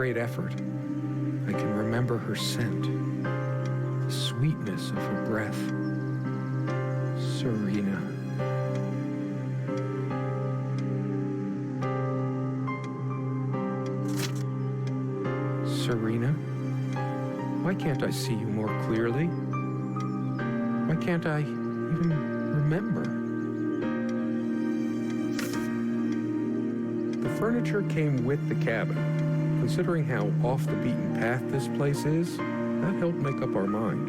great effort. I can remember her scent, the sweetness of her breath. Serena. Serena? Why can't I see you more clearly? Why can't I even remember? The furniture came with the cabin. Considering how off the beaten path this place is, that helped make up our mind.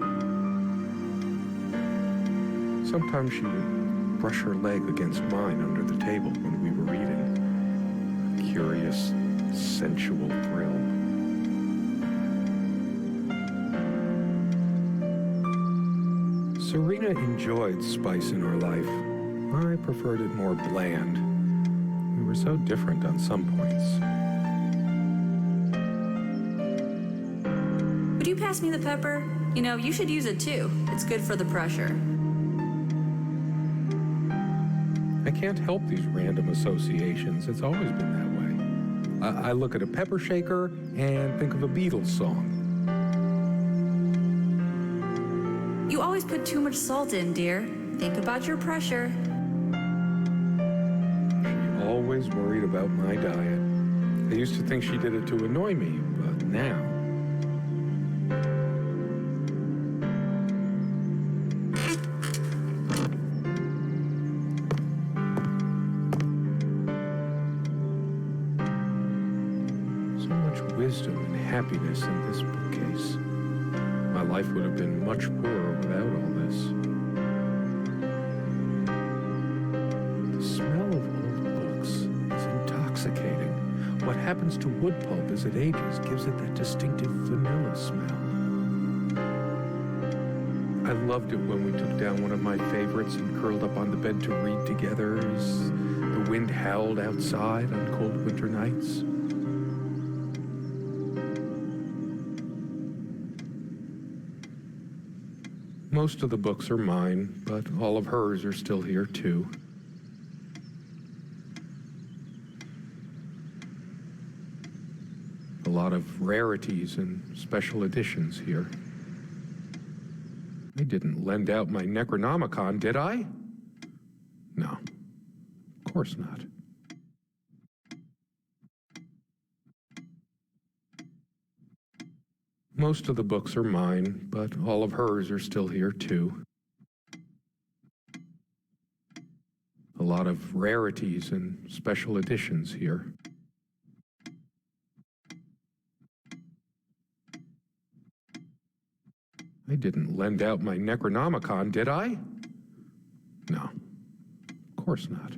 Sometimes she would brush her leg against mine under the table when we were reading. A curious, sensual thrill. Serena enjoyed spice in her life. I preferred it more bland. We were so different on some points. Would you pass me the pepper? You know, you should use it too. It's good for the pressure. I can't help these random associations. It's always been that way. I look at a pepper shaker and think of a Beatles song. You always put too much salt in, dear. Think about your pressure. She always worried about my diet. I used to think she did it to annoy me, but now... So much wisdom and happiness in this bookcase. My life would have been much poorer without all this. The smell of old books is intoxicating. What happens to wood pulp as it ages gives it that distinctive vanilla smell. I loved it when we took down one of my favorites and curled up on the bed to read together as the wind howled outside on cold winter nights. Most of the books are mine, but all of hers are still here too. A lot of rarities and special editions here. I didn't lend out my Necronomicon, did I? No, of course not. Most of the books are mine, but all of hers are still here too. A lot of rarities and special editions here. I didn't lend out my Necronomicon, did I? No, of course not.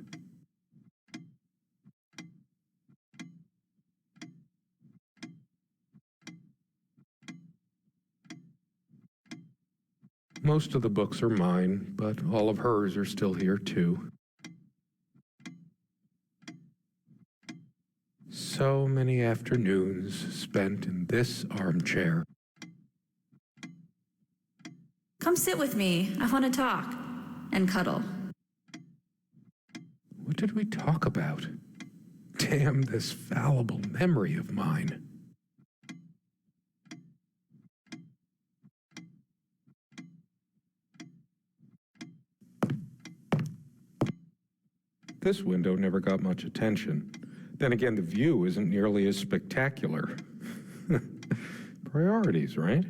Most of the books are mine, but all of hers are still here too. So many afternoons spent in this armchair. Come sit with me. I want to talk. And cuddle. What did we talk about? Damn this fallible memory of mine. This window never got much attention. Then again, the view isn't nearly as spectacular. Priorities, right?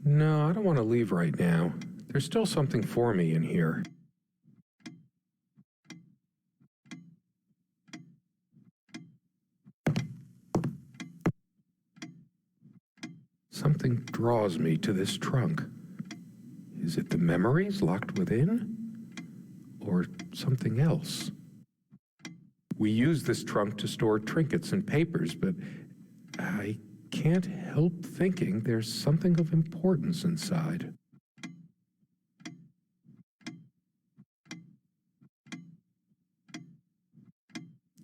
No, I don't want to leave right now. There's still something for me in here. Something draws me to this trunk. Is it the memories locked within? Or something else? We use this trunk to store trinkets and papers, but I can't help thinking there's something of importance inside.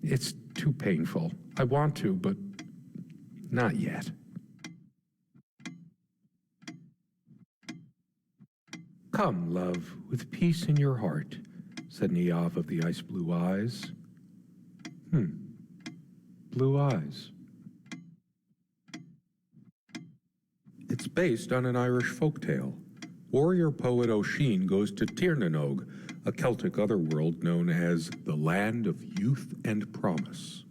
It's too painful. I want to, but not yet. Come, love, with peace in your heart, said Niamh of the ice blue eyes. Blue eyes. It's based on an Irish folktale. Warrior poet O'Sheen goes to Tirnanog, a Celtic otherworld known as the Land of Youth and Promise.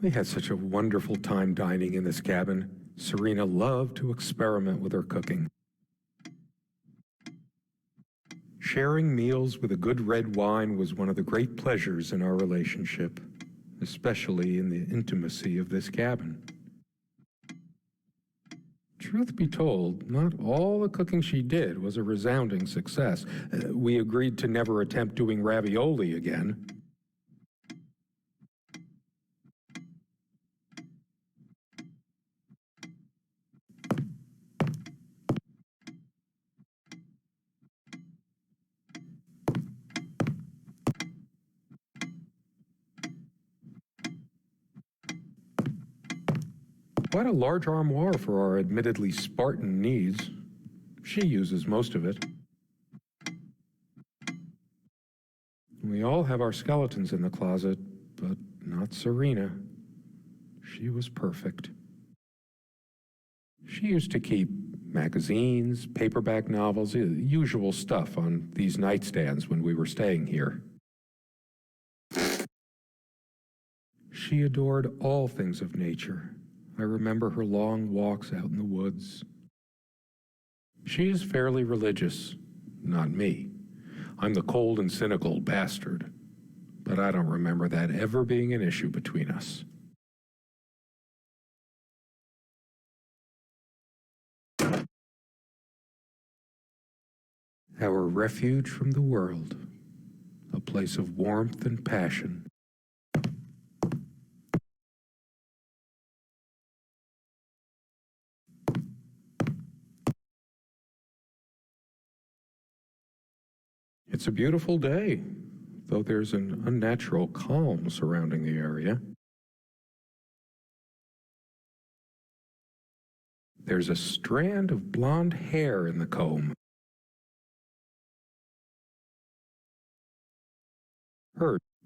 We had such a wonderful time dining in this cabin. Serena loved to experiment with her cooking. Sharing meals with a good red wine was one of the great pleasures in our relationship, especially in the intimacy of this cabin. Truth be told, not all the cooking she did was a resounding success. We agreed to never attempt doing ravioli again. Quite a large armoire for our admittedly Spartan needs. She uses most of it. We all have our skeletons in the closet, but not Serena. She was perfect. She used to keep magazines, paperback novels, the usual stuff on these nightstands when we were staying here. She adored all things of nature. I remember her long walks out in the woods. She is fairly religious, not me. I'm the cold and cynical bastard, but I don't remember that ever being an issue between us. Our refuge from the world, a place of warmth and passion. It's a beautiful day, though there's an unnatural calm surrounding the area. There's a strand of blonde hair in the comb.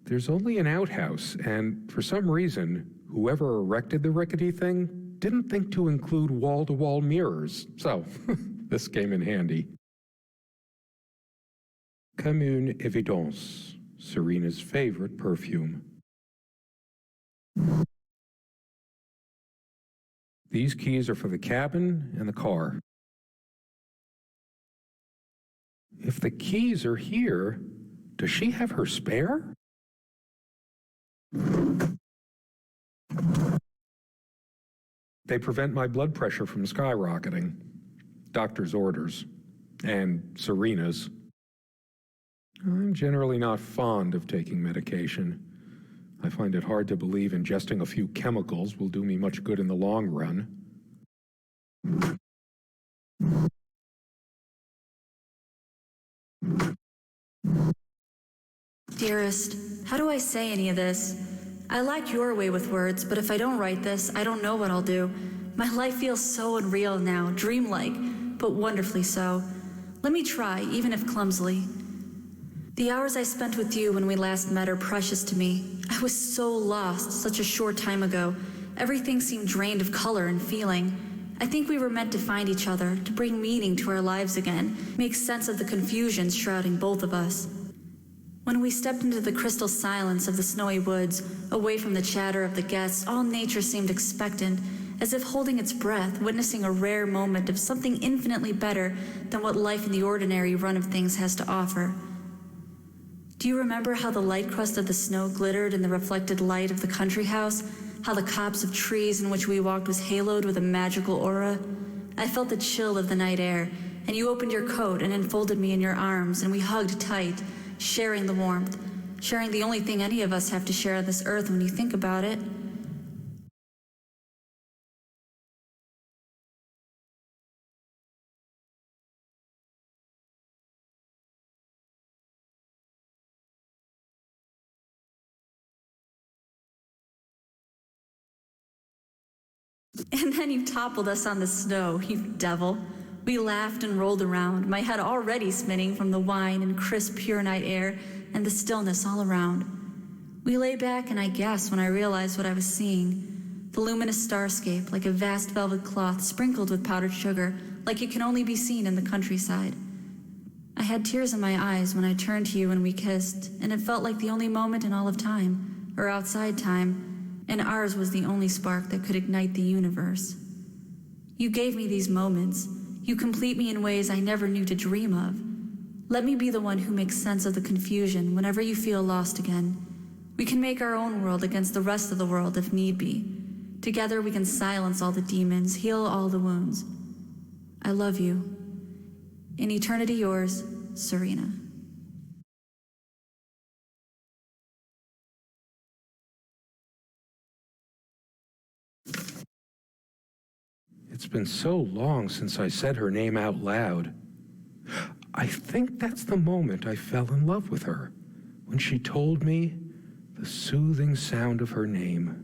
There's only an outhouse, and for some reason, whoever erected the rickety thing didn't think to include wall-to-wall mirrors, so this came in handy. Comme une évidence, Serena's favorite perfume. These keys are for the cabin and the car. If the keys are here, does she have her spare? They prevent my blood pressure from skyrocketing. Doctor's orders. And Serena's. I'm generally not fond of taking medication. I find it hard to believe ingesting a few chemicals will do me much good in the long run. Dearest, how do I say any of this? I like your way with words, but if I don't write this, I don't know what I'll do. My life feels so unreal now, dreamlike, but wonderfully so. Let me try, even if clumsily. The hours I spent with you when we last met are precious to me. I was so lost such a short time ago. Everything seemed drained of color and feeling. I think we were meant to find each other, to bring meaning to our lives again, make sense of the confusion shrouding both of us. When we stepped into the crystal silence of the snowy woods, away from the chatter of the guests, all nature seemed expectant, as if holding its breath, witnessing a rare moment of something infinitely better than what life in the ordinary run of things has to offer. Do you remember how the light crust of the snow glittered in the reflected light of the country house? How the copse of trees in which we walked was haloed with a magical aura? I felt the chill of the night air, and you opened your coat and enfolded me in your arms, and we hugged tight, sharing the warmth, sharing the only thing any of us have to share on this earth when you think about it. And then you toppled us on the snow, you devil. We laughed and rolled around, my head already spinning from the wine and crisp, pure night air and the stillness all around. We lay back and I gasped when I realized what I was seeing. The luminous starscape, like a vast velvet cloth sprinkled with powdered sugar, like it can only be seen in the countryside. I had tears in my eyes when I turned to you and we kissed, and it felt like the only moment in all of time, or outside time, and ours was the only spark that could ignite the universe. You gave me these moments. You complete me in ways I never knew to dream of. Let me be the one who makes sense of the confusion whenever you feel lost again. We can make our own world against the rest of the world if need be. Together we can silence all the demons, heal all the wounds. I love you. In eternity yours, Serena. It's been so long since I said her name out loud. I think that's the moment I fell in love with her, when she told me the soothing sound of her name.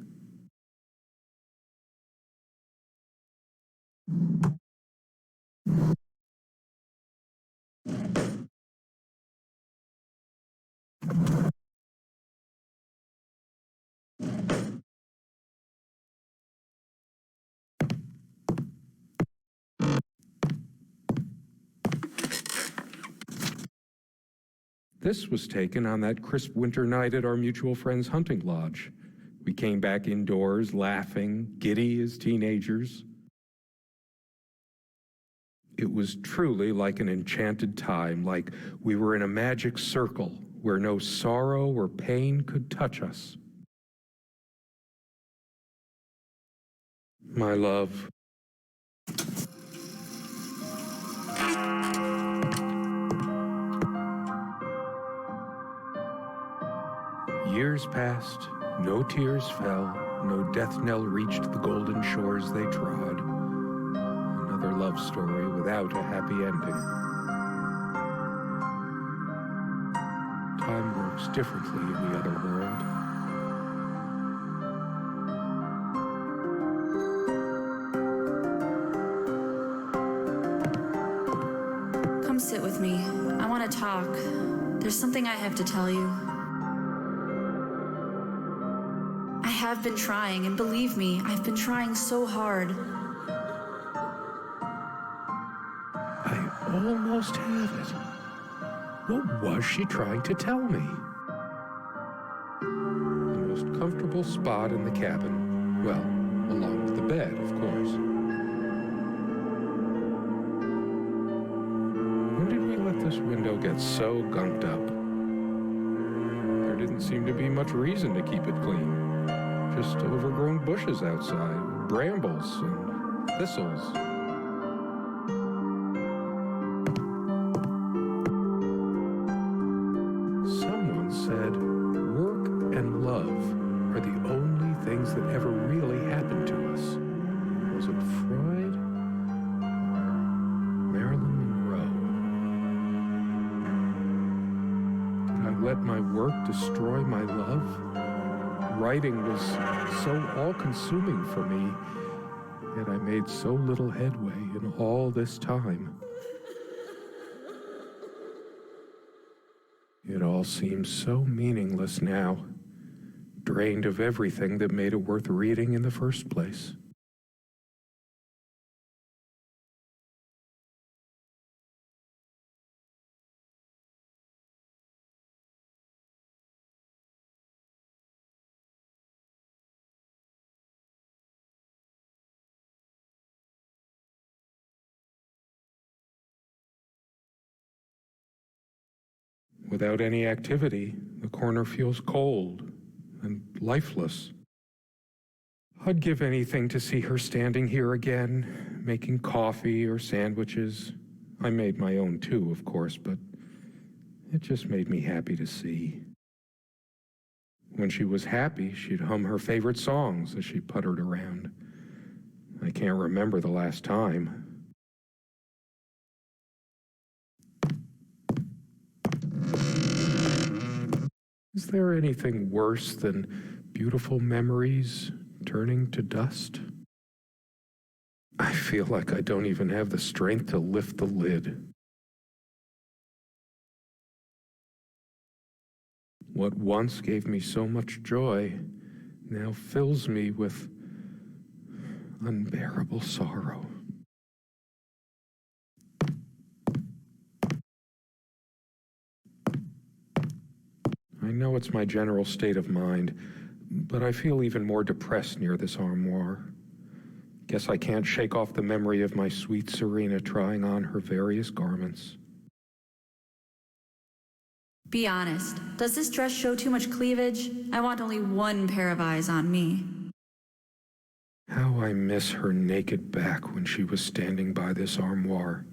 This was taken on that crisp winter night at our mutual friend's hunting lodge. We came back indoors, laughing, giddy as teenagers. It was truly like an enchanted time, like we were in a magic circle where no sorrow or pain could touch us. My love. Years passed, no tears fell, no death knell reached the golden shores they trod. Another love story without a happy ending. Time works differently in the other world. Come sit with me. I want to talk. There's something I have to tell you. I have been trying, and believe me, I've been trying so hard. I almost have it. What was she trying to tell me? The most comfortable spot in the cabin. Well, along with the bed, of course. When did we let this window get so gunked up? There didn't seem to be much reason to keep it clean. Just overgrown bushes outside, brambles and thistles. Someone said, work and love are the only things that ever really happened to us. Was it Freud or Marilyn Monroe? Did I let my work destroy my love? Writing was so all-consuming for me, yet I made so little headway in all this time. It all seems so meaningless now, drained of everything that made it worth reading in the first place. Without any activity, the corner feels cold and lifeless. I'd give anything to see her standing here again, making coffee or sandwiches. I made my own too, of course, but it just made me happy to see. When she was happy, she'd hum her favorite songs as she puttered around. I can't remember the last time. Is there anything worse than beautiful memories turning to dust? feel like I don't even have the strength to lift the lid. What once gave me so much joy now fills me with unbearable sorrow. I know it's my general state of mind, but I feel even more depressed near this armoire. Guess I can't shake off the memory of my sweet Serena trying on her various garments. Be honest, does this dress show too much cleavage? I want only one pair of eyes on me. How I miss her naked back when she was standing by this armoire.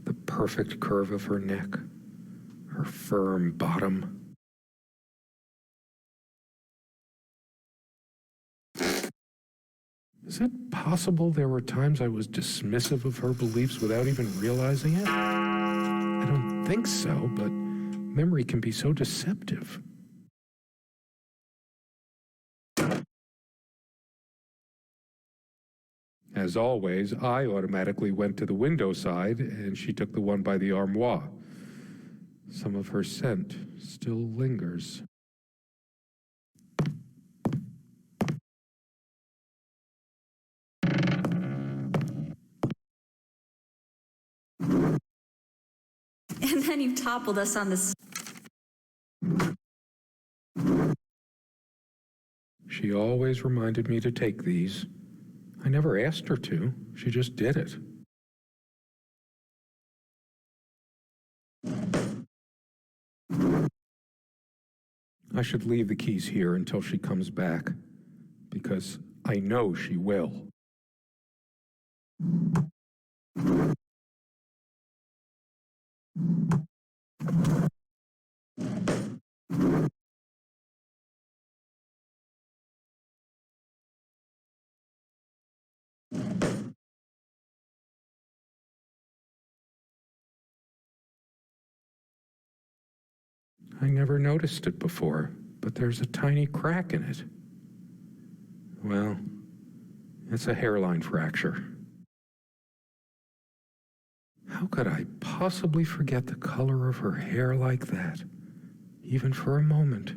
The perfect curve of her neck, her firm bottom. Is it possible there were times I was dismissive of her beliefs without even realizing it? I don't think so, but memory can be so deceptive. As always, I automatically went to the window side, and she took the one by the armoire. Some of her scent still lingers. And then you toppled us on this. She always reminded me to take these. I never asked her to. She just did it. I should leave the keys here until she comes back, because I know she will. I never noticed it before, but there's a tiny crack in it. Well, it's a hairline fracture. How could I possibly forget the color of her hair like that, even for a moment?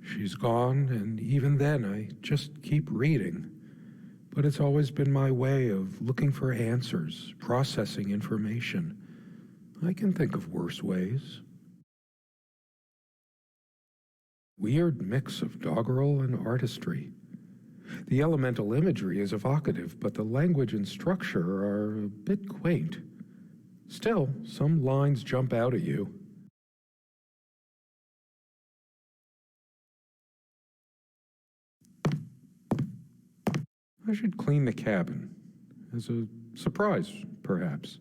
She's gone, and even then I just keep reading. But it's always been my way of looking for answers, processing information. I can think of worse ways. Weird mix of doggerel and artistry. The elemental imagery is evocative, but the language and structure are a bit quaint. Still, some lines jump out at you. I should clean the cabin. As a surprise, perhaps.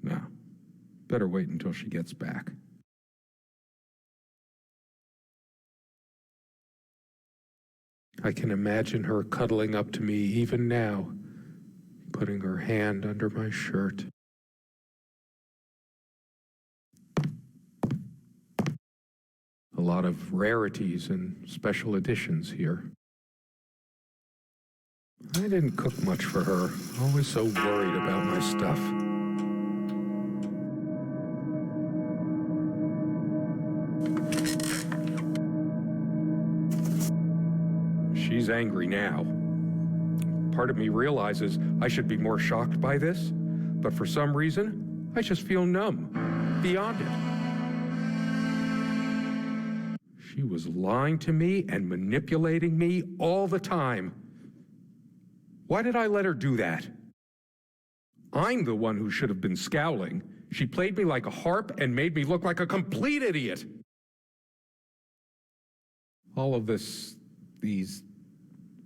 No, better wait until she gets back. I can imagine her cuddling up to me even now, putting her hand under my shirt. A lot of rarities and special editions here. I didn't cook much for her, always so worried about my stuff. She's angry now. Part of me realizes I should be more shocked by this, but for some reason, I just feel numb, beyond it. She was lying to me and manipulating me all the time. Why did I let her do that? I'm the one who should have been scowling. She played me like a harp and made me look like a complete idiot. All of these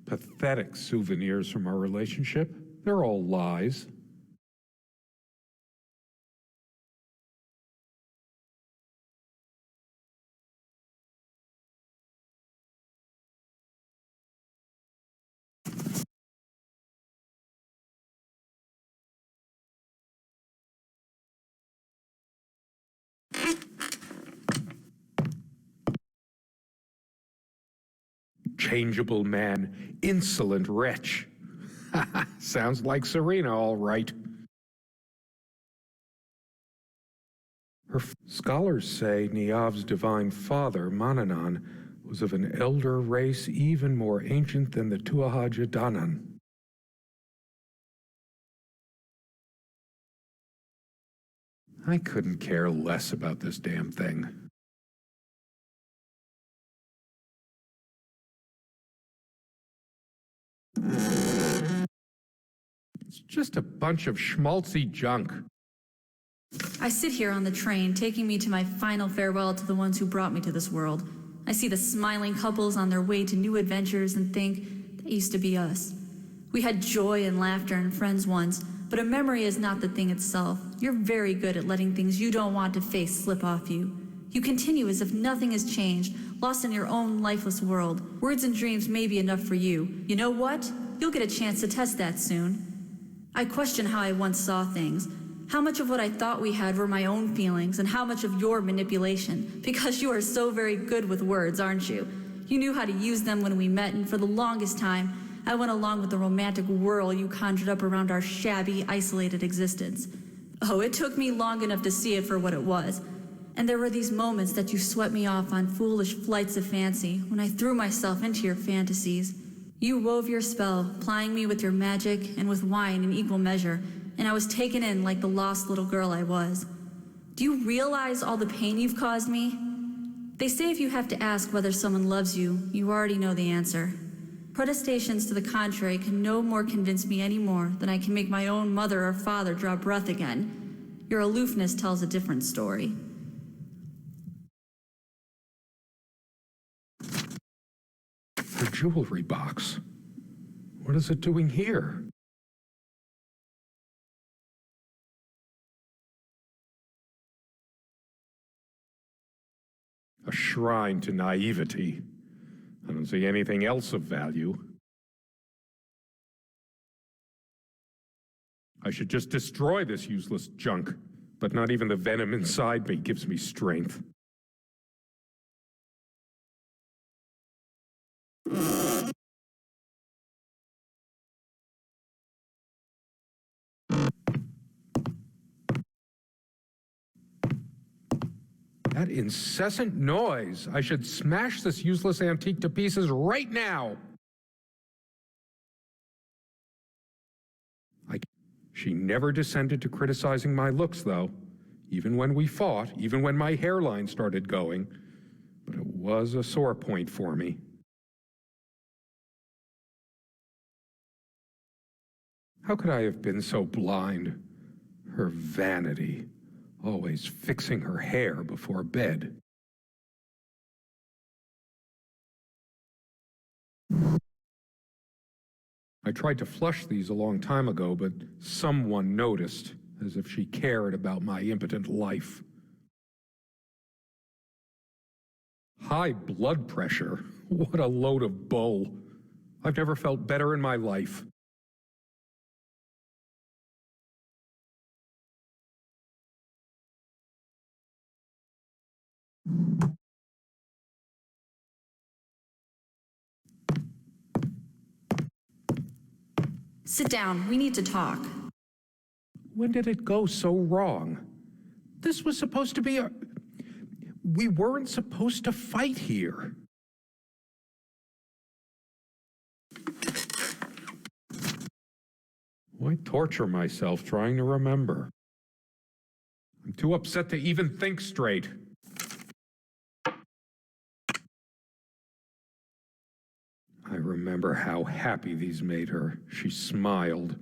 pathetic souvenirs from our relationship, they're all lies. Unchangeable man, insolent wretch. Sounds like Serena, all right. Scholars say Niav's divine father, Mananan, was of an elder race even more ancient than the Tuahaja Danan. I couldn't care less about this damn thing. It's just a bunch of schmaltzy junk. I sit here on the train, taking me to my final farewell to the ones who brought me to this world. I see the smiling couples on their way to new adventures and think, that used to be us. We had joy and laughter and friends once, but a memory is not the thing itself. You're very good at letting things you don't want to face slip off you. You continue as if nothing has changed, lost in your own lifeless world. Words and dreams may be enough for you. You know what? You'll get a chance to test that soon. I question how I once saw things. How much of what I thought we had were my own feelings, and how much of your manipulation, because you are so very good with words, aren't you? You knew how to use them when we met, and for the longest time, I went along with the romantic whirl you conjured up around our shabby, isolated existence. Oh, it took me long enough to see it for what it was. And there were these moments that you swept me off on foolish flights of fancy, when I threw myself into your fantasies. You wove your spell, plying me with your magic and with wine in equal measure, and I was taken in like the lost little girl I was. Do you realize all the pain you've caused me? They say if you have to ask whether someone loves you, you already know the answer. Protestations to the contrary can no more convince me any more than I can make my own mother or father draw breath again. Your aloofness tells a different story. Her jewelry box. What is it doing here? A shrine to naivety. I don't see anything else of value. I should just destroy this useless junk, but not even the venom inside me gives me strength. That incessant noise! I should smash this useless antique to pieces right now! She never descended to criticizing my looks, though. Even when we fought, even when my hairline started going. But it was a sore point for me. How could I have been so blind? Her vanity. Always fixing her hair before bed. I tried to flush these a long time ago, but someone noticed, as if she cared about my impotent life. High blood pressure? What a load of bull. I've never felt better in my life. Sit down. We need to talk. When did it go so wrong? This was supposed to be a... We weren't supposed to fight here. Why torture myself trying to remember? I'm too upset to even think straight. I remember how happy these made her. She smiled,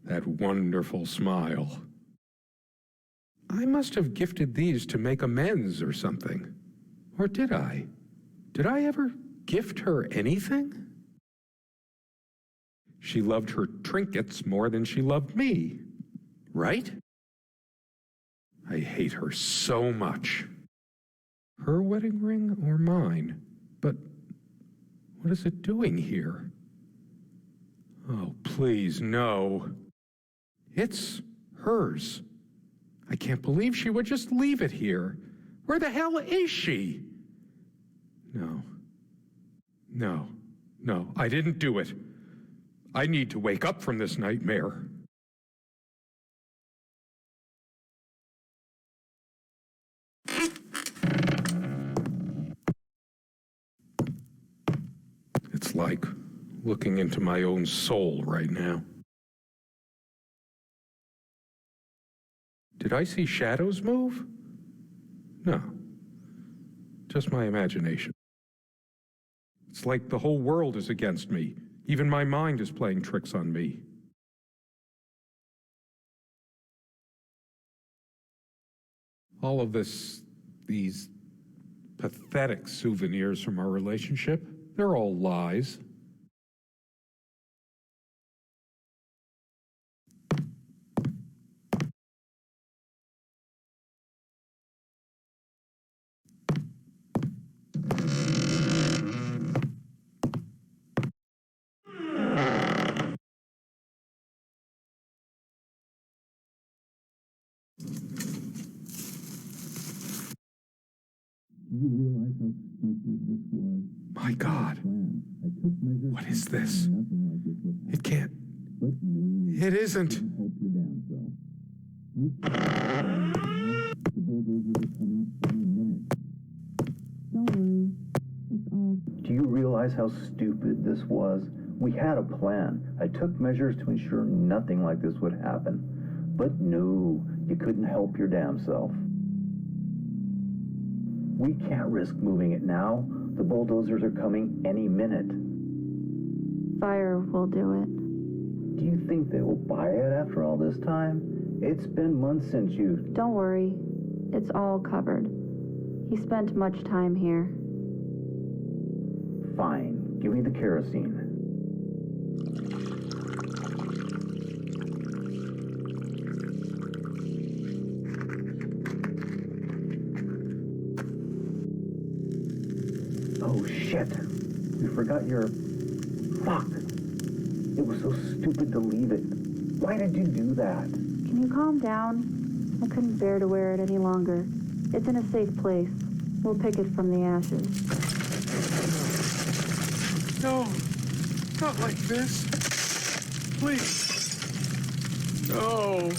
that wonderful smile. I must have gifted these to make amends or something. Or did I? Did I ever gift her anything? She loved her trinkets more than she loved me, right? I hate her so much. Her wedding ring or mine? But what is it doing here? Oh, please, no. It's hers. I can't believe she would just leave it here. Where the hell is she? No. No, I didn't do it. I need to wake up from this nightmare. It's like looking into my own soul right now. Did I see shadows move? No, just my imagination. It's like the whole world is against me. Even my mind is playing tricks on me. All of these pathetic souvenirs from our relationship, they're all lies. You realize how stupid this was? My God, I took measures. what is this? Nothing like this would happen. It can't. But no, It isn't. help your damn self. The bulldozers are coming any minute. Don't worry, it's all. Do you realize how stupid this was? We had a plan. I took measures to ensure nothing like this would happen. But no, you couldn't help your damn self. We can't risk moving it now. The bulldozers are coming any minute. Fire will do it. Do you think they will buy it after all this time? It's been months since you... Don't worry, it's all covered. He spent much time here. Fine, give me the kerosene. Oh shit, we forgot your... Fuck. It was so stupid to leave it. Why did you do that? Can you calm down? I couldn't bear to wear it any longer. It's in a safe place. We'll pick it from the ashes. No, not like this. Please. No.